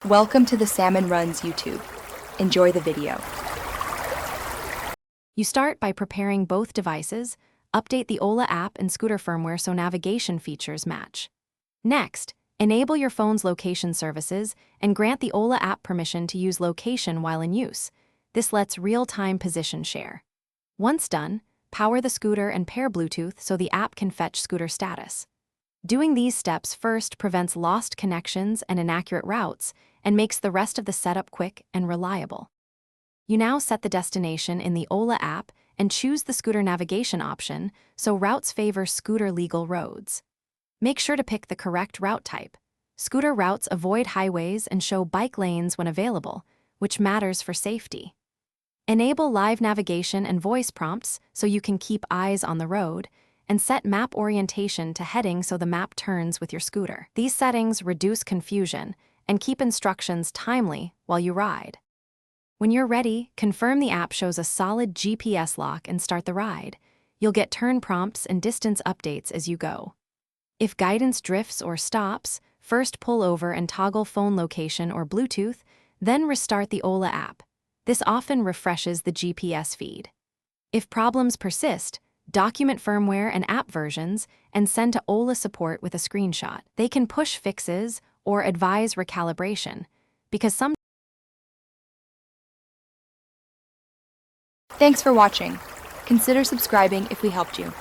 Welcome to the Salmon Runs YouTube. Enjoy the video. You start by preparing both devices, update the Ola app and scooter firmware so navigation features match. Next, enable your phone's location services and grant the Ola app permission to use location while in use. This lets real-time position share. Once done, power the scooter and pair Bluetooth so the app can fetch scooter status. Doing these steps first prevents lost connections and inaccurate routes and makes the rest of the setup quick and reliable. You now set the destination in the Ola app and choose the scooter navigation option so routes favor scooter-legal roads. Make sure to pick the correct route type. Scooter routes avoid highways and show bike lanes when available, which matters for safety. Enable live navigation and voice prompts so you can keep eyes on the road, and set map orientation to heading so the map turns with your scooter. These settings reduce confusion and keep instructions timely while you ride. When you're ready, confirm the app shows a solid GPS lock and start the ride. You'll get turn prompts and distance updates as you go. If guidance drifts or stops, first pull over and toggle phone location or Bluetooth, then restart the Ola app. This often refreshes the GPS feed. If problems persist, document firmware and app versions and send to Ola support with a screenshot. They can push fixes or advise recalibration, because some. Thanks for watching. Consider subscribing if we helped you.